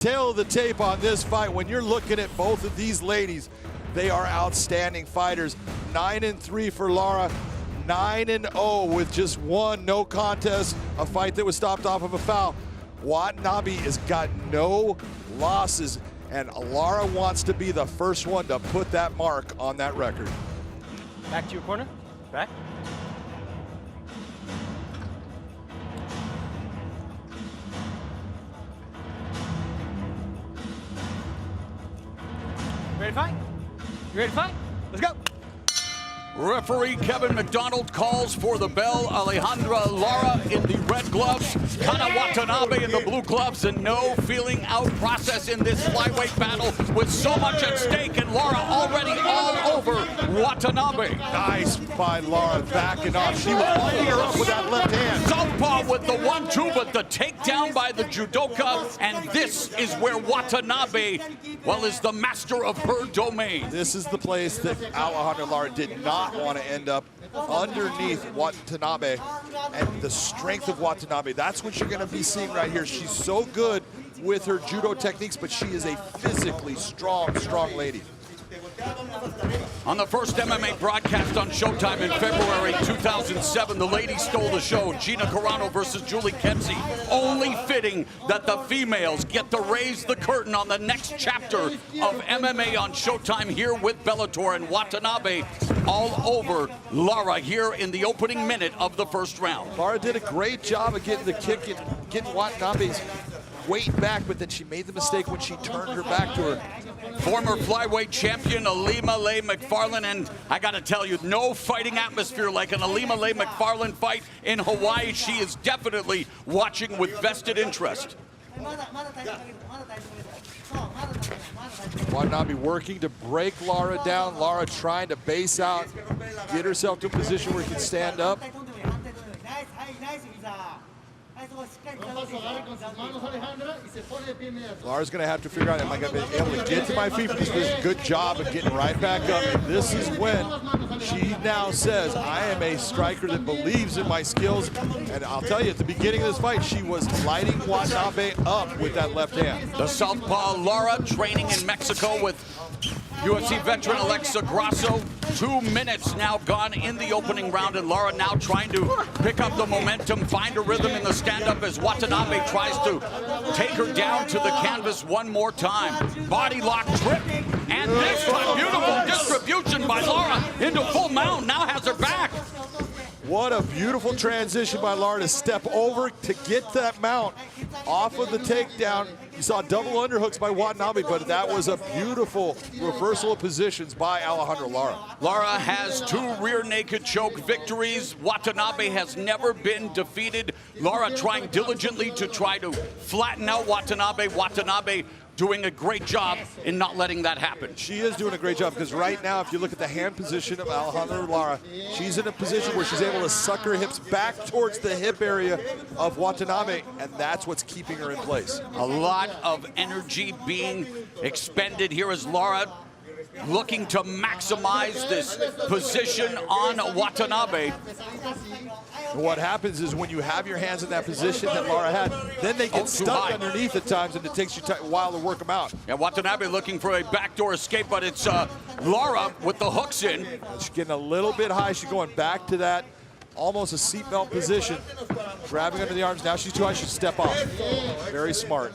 Tail of the tape on this fight, when you're looking at both of these ladies, they are outstanding fighters. 9-3 for Lara, 9-0 with just one no contest, a fight that was stopped off of a foul. Watanabe has got no losses, and Lara wants to be the first one to put that mark on that record. Back to your corner, back. Ready to fight? You ready to fight? Let's go. Referee Kevin McDonald calls for the bell. Alejandra Lara in the red gloves, Kana Watanabe in the blue gloves, and no feeling out process in this flyweight battle with so much at stake, and Lara already all over Watanabe. Nice by Lara, backing off. She was lighting her up with that left hand. Southpaw with the 1-2, but the takedown by the judoka, and this is where Watanabe, well, is the master of her domain. This is the place that Alejandra Lara did not want to end up, underneath Watanabe, and the strength of Watanabe. That's what you're going to be seeing right here. She's so good with her judo techniques, but she is a physically strong lady. On the first MMA broadcast on Showtime in February 2007, the ladies stole the show. Gina Carano versus Julie Kempsey. Only fitting that the females get to raise the curtain on the next chapter of MMA on Showtime here with Bellator, and Watanabe all over Lara here in the opening minute of the first round. Lara did a great job of getting the kick and getting Watanabe's weight back, but then she made the mistake when she turned her back to her. Former flyweight champion Alima Leigh McFarland, and I gotta tell you, no fighting atmosphere like an Alima Leigh McFarland fight in Hawaii. She is definitely watching with vested interest. Watanabe working to break Lara down. Lara trying to base out, get herself to a position where she can stand up. Lara's going to have to figure out, am I going to be able to get to my feet? Because this is a good job of getting right back up. And this is when she now says, I am a striker that believes in my skills. And I'll tell you, at the beginning of this fight, she was lighting Watanabe up with that left hand. The southpaw Lara training in Mexico with UFC veteran Alexa Grasso. 2 minutes now gone in the opening round, and Lara now trying to pick up the momentum, find a rhythm in the stand-up as Watanabe tries to take her down to the canvas one more time. Body lock trip, and this time beautiful distribution by Lara into full mount, now has her back. What a beautiful transition by Lara to step over to get that mount off of the takedown. You saw double underhooks by Watanabe, but that was a beautiful reversal of positions by Alejandra Lara. Lara has 2 rear naked choke victories. Watanabe has never been defeated. Lara trying diligently to try to flatten out Watanabe. Watanabe doing a great job in not letting that happen. She is doing a great job, because right now, if you look at the hand position of Alejandra Lara, she's in a position where she's able to suck her hips back towards the hip area of Watanabe, and that's what's keeping her in place. A lot of energy being expended here as Lara looking to maximize this position on Watanabe. What happens is when you have your hands in that position that Lara had, then they get stuck underneath at times, and it takes you a while to work them out. Yeah, Watanabe looking for a backdoor escape, but it's Lara with the hooks in. She's getting a little bit high. She's going back to that almost a seatbelt position, grabbing under the arms. Now she's too high, she should step off. Very smart.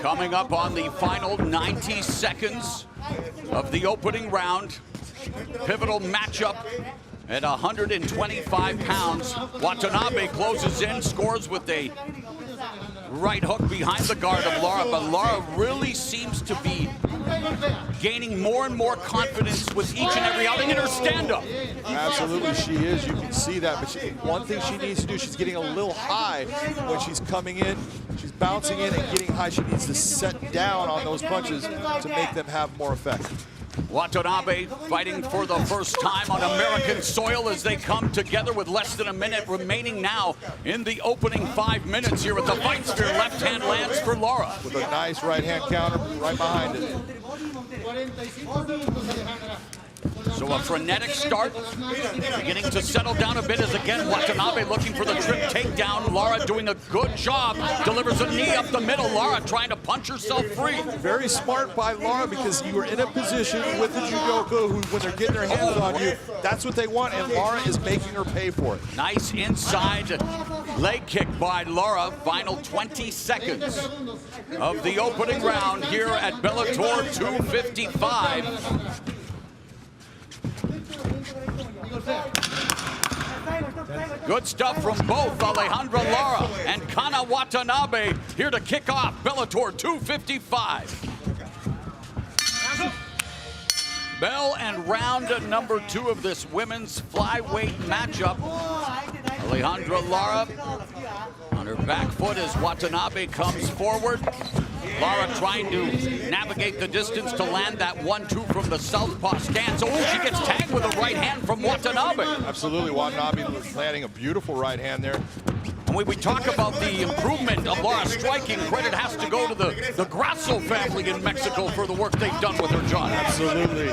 Coming up on the final 90 seconds of the opening round. Pivotal matchup at 125 pounds. Watanabe closes in, scores with a right hook behind the guard of Lara, but Lara really seems to be gaining more and more confidence with each and every outing in her stand-up. Absolutely, she is. You can see that. But one thing she needs to do, she's getting a little high when she's coming in. She's bouncing in and getting high. She needs to set down on those punches to make them have more effect. Watanabe fighting for the first time on American soil as they come together with less than a minute remaining now in the opening 5 minutes here at the Fight Sphere. Left hand lands for Lara. With a nice right hand counter right behind it. So a frenetic start, beginning to settle down a bit as again Watanabe looking for the trip takedown. Lara doing a good job, delivers a knee up the middle. Lara trying to punch herself free. Very smart by Lara, because you were in a position with the judoka who, when they're getting their hands on you, that's what they want, and Lara is making her pay for it. Nice inside leg kick by Lara. Final 20 seconds of the opening round here at Bellator 255. Good stuff from both Alejandra Lara and Kana Watanabe here to kick off Bellator 255. Bell and round number 2 of this women's flyweight matchup. Alejandra Lara on her back foot as Watanabe comes forward. Lara trying to navigate the distance to land that 1-2 from the southpaw stance. Oh, she gets tagged with a right hand from Watanabe. Absolutely, Watanabe landing a beautiful right hand there. And when we talk about the improvement of Lara's striking, credit has to go to the Grasso family in Mexico for the work they've done with her, John. Absolutely.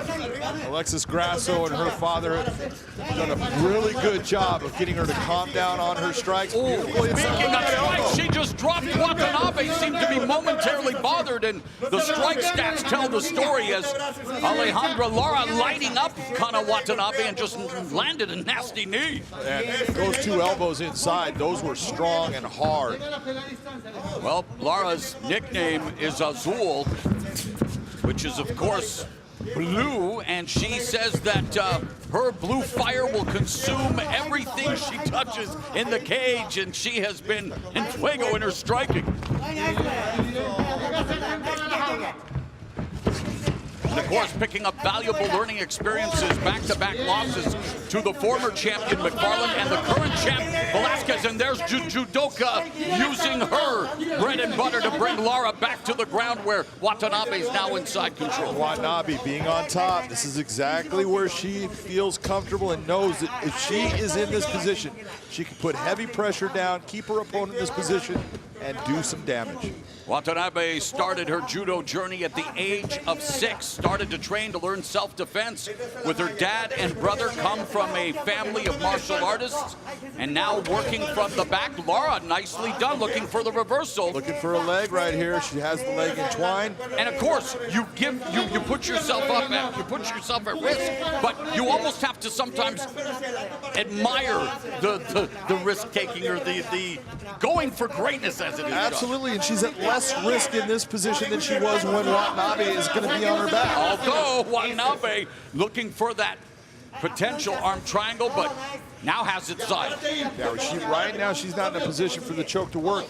Alexis Grasso and her father have done a really good job of getting her to calm down on her strikes. Oh, speaking of strikes, she just dropped Watanabe, seemed to be momentarily bothered, and the strike stats tell the story as Alejandra Lara lighting up Kana Watanabe and just landed a nasty knee. And those 2 elbows inside, those were strong and hard. Well, Lara's nickname is Azul, which is, of course, blue, and she says that her blue fire will consume everything she touches in the cage, and she has been en fuego in her striking. And of course, picking up valuable learning experiences, back-to-back losses to the former champion McFarland and the current champ Velasquez. And there's judoka using her bread and butter to bring Lara back to the ground where Watanabe is now inside control. Watanabe being on top, this is exactly where she feels comfortable and knows that if she is in this position, she can put heavy pressure down, keep her opponent in this position, and do some damage. Watanabe started her judo journey at the age of 6, started to train to learn self-defense with her dad and brother, come from a family of martial artists, and now working from the back. Lara, nicely done, looking for the reversal. Looking for a leg right here. She has the leg entwined. And of course, you put yourself up at risk, but you almost have to sometimes admire the risk-taking or the going for greatness as it is. Absolutely, and she's at less risk in this position than she was when Watanabe is going to be on her back. Although Watanabe looking for that potential arm triangle, but now has it side. Yeah, right now she's not in a position for the choke to work,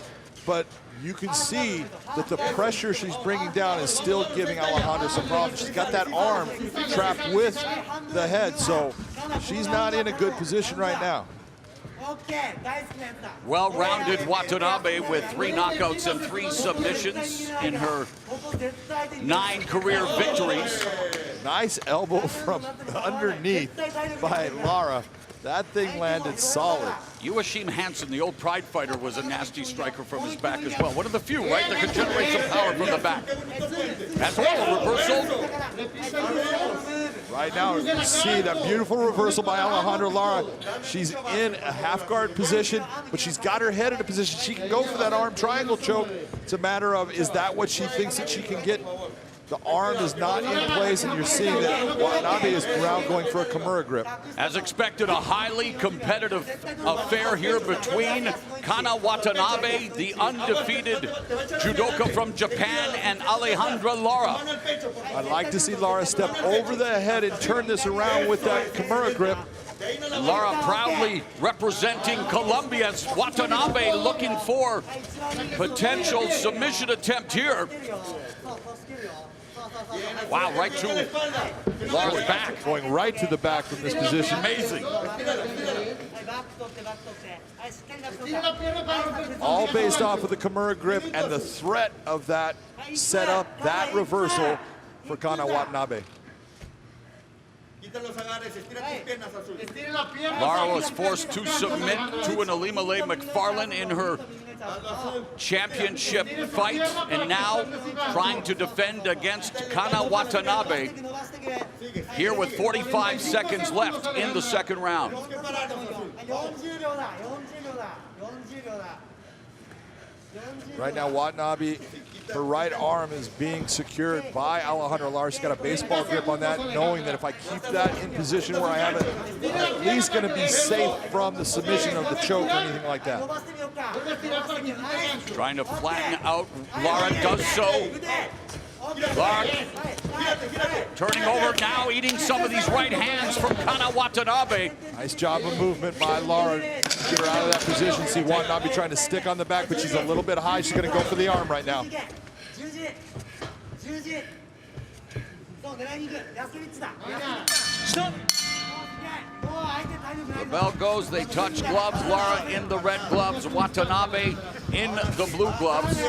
but you can see that the pressure she's bringing down is still giving Alejandra some problems. She's got that arm trapped with the head, so she's not in a good position right now. Well-rounded Watanabe with 3 knockouts and 3 submissions in her 9 career victories. Nice elbow from underneath by Lara. That thing landed solid. Joachim Hansen, the old Pride fighter, was a nasty striker from his back as well. One of the few, right, that can generate some power from the back. As well, a reversal. Right now, you can see that beautiful reversal by Alejandra Lara. She's in a half guard position, but she's got her head in a position. She can go for that arm triangle choke. It's a matter of, is that what she thinks that she can get? The arm is not in place, and you're seeing that Watanabe is around going for a Kimura grip. As expected, a highly competitive affair here between Kana Watanabe, the undefeated judoka from Japan, and Alejandra Lara. I'd like to see Lara step over the head and turn this around with that Kimura grip. Lara proudly representing Colombia's Watanabe, looking for potential submission attempt here. Wow, right to Lara's back. Going right to the back from this position. Amazing. All based off of the Kimura grip and the threat of that setup, that reversal for Kana Watanabe. Lara was forced to submit to an Ilima-Lei McFarland in her championship fight, and now trying to defend against Kana Watanabe here with 45 seconds left in the second round. Right now, Watanabe, her right arm is being secured by Alejandra Lara. She's got a baseball grip on that, knowing that if I keep that in position where I have it, I'm at least going to be safe from the submission of the choke or anything like that. Trying to flatten out. Lara does so. Lara turning over now, eating some of these right hands from Kana Watanabe. Nice job of movement by Lara. Get her out of that position. See Watanabe trying to stick on the back, but she's a little bit high. She's going to go for the arm right now. The bell goes, they touch gloves. Lara in the red gloves, Watanabe in the blue gloves.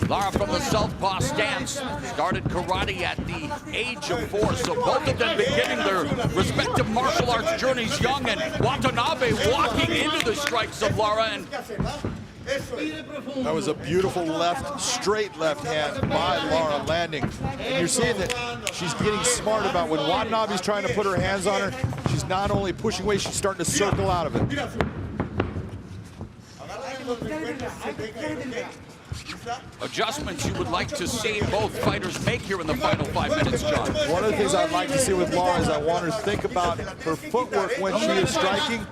Lara from the southpaw stance started karate at the age of 4, so both of them beginning their respective martial arts journeys young, and Watanabe walking into the strikes of Lara. And that was a beautiful straight left hand by Lara landing. And you're seeing that she's getting smart about when Watanabe's trying to put her hands on her, she's not only pushing away, she's starting to circle out of it. Adjustments you would like to see both fighters make here in the final 5 minutes, John? One of the things I'd like to see with Lara is I want her to think about her footwork when she is striking.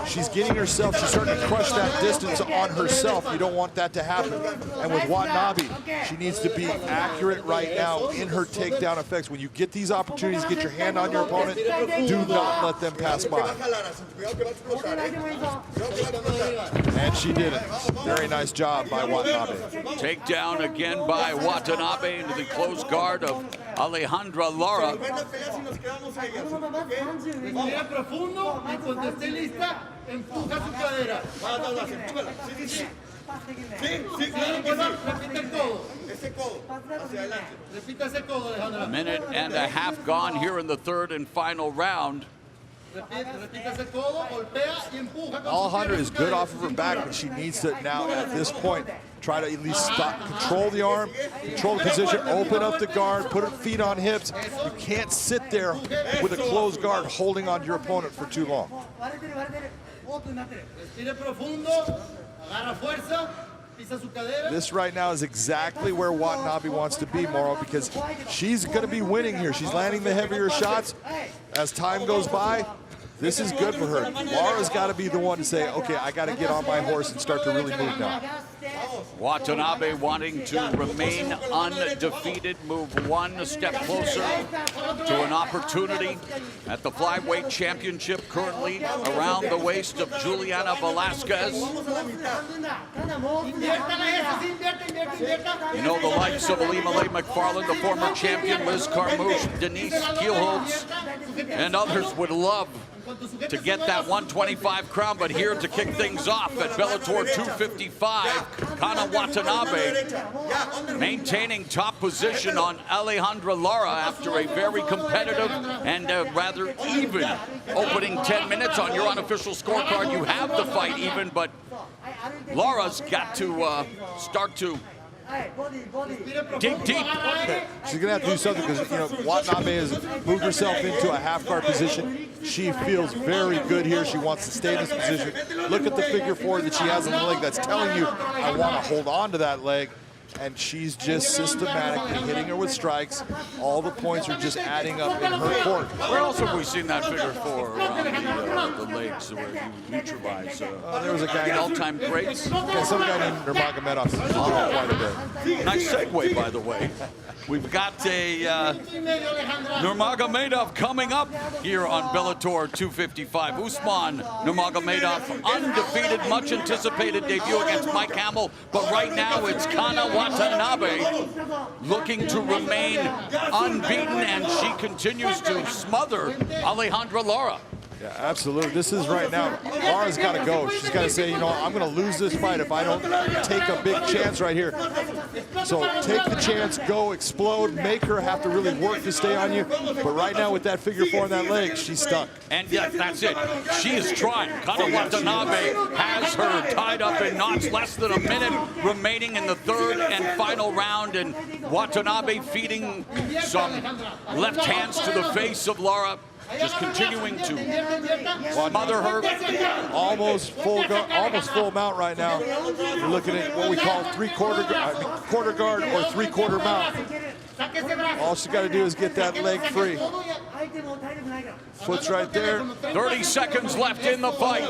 She's getting herself, she's starting to crush that distance on herself. You don't want that to happen. And with Watanabe, she needs to be accurate right now in her takedown effects. When you get these opportunities, get your hand on your opponent, do not let them pass by. And she did it. Very nice job by Watanabe. Takedown again by Watanabe into the close guard of Alejandra Lara. A minute and a half gone here in the third and final round. Alejandra is good off of her back, but she needs to now, at this point, try to at least stop, control the arm, control the position, open up the guard, put her feet on hips. You can't sit there with a closed guard holding on to your opponent for too long. This right now is exactly where Watanabe wants to be, Mauro, because she's going to be winning here. She's landing the heavier shots. As time goes by, this is good for her. Lara's got to be the one to say, okay, I got to get on my horse and start to really move now. Watanabe wanting to remain undefeated, move one step closer to an opportunity at the flyweight championship, currently around the waist of Juliana Velasquez. You know, the likes of Alimale McFarland, the former champion, Liz Carmouche, Denise Kielholtz, and others would love to get that 125 crown, but here to kick things off at Bellator 255, Kana Watanabe maintaining top position on Alejandra Lara after a very competitive and rather even opening 10 minutes. On your unofficial scorecard, you have the fight even, but Lara's got to start to dig deep. She's going to have to do something because, you know, Watanabe has moved herself into a half-guard position. She feels very good here. She wants to stay in this position. Look at the figure four that she has on the leg. That's telling you, I want to hold on to that leg. And she's just systematically hitting her with strikes. All the points are just adding up in her court. Where else have we seen that figure four around the legs where you neutralize? There was a guy, all-time greats. Yeah, some guy named Nurmagomedov quite a bit. Nice segue, by the way. We've got a Nurmagomedov coming up here on Bellator 255. Usman Nurmagomedov, undefeated, much anticipated debut against Mike Hamill, but right now it's Kana Watanabe looking to remain unbeaten, and she continues to smother Alejandra Lara. Yeah, absolutely. This is right now. Lara's got to go. She's got to say, you know, I'm going to lose this fight if I don't take a big chance right here. So take the chance, go, explode, make her have to really work to stay on you. But right now with that figure four in that leg, she's stuck. And yeah, that's it. She is trying. Kana Watanabe has her tied up in knots. Less than a minute remaining in the third and final round. And Watanabe feeding some left hands to the face of Lara. Just continuing to smother her. Almost full mount right now. You're looking at what we call quarter guard or three-quarter mount. All she got to do is get that leg free. Foot's right there. 30 seconds left in the fight.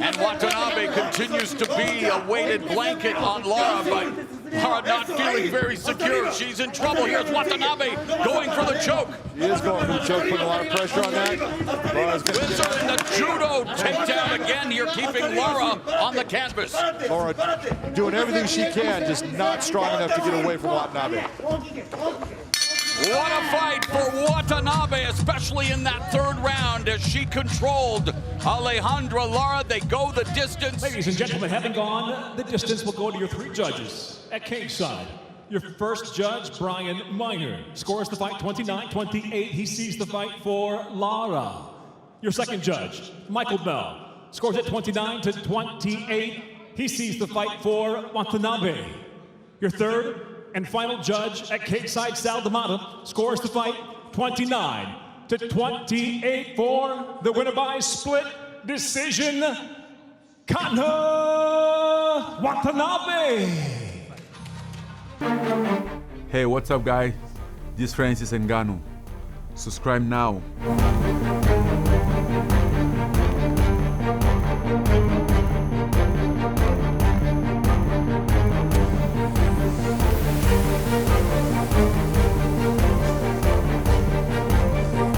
And Watanabe continues to be a weighted blanket on Lara, but Lara not feeling very secure. She's in trouble. Here's Watanabe going for the choke. He is going for the choke, putting a lot of pressure on that. Wizard in the judo takedown again here, keeping Lara on the canvas. Lara doing everything she can, just not strong enough to get away from Watanabe. What a fight for Watanabe, especially in that third round as she controlled Alejandra Lara. They go the distance. Ladies and gentlemen, having gone the distance, will go to your three judges at cage side. Your first judge, Brian Miner, scores the fight 29-28. He sees the fight for Lara. Your second judge, Michael Bell, scores it 29-28. He sees the fight for Watanabe. Your third and final judge at cage side, Sal D'Amato, scores the fight 29-28 for the winner by split decision, Kana Watanabe. Hey, what's up, guys? This is Francis Ngannou. Subscribe now.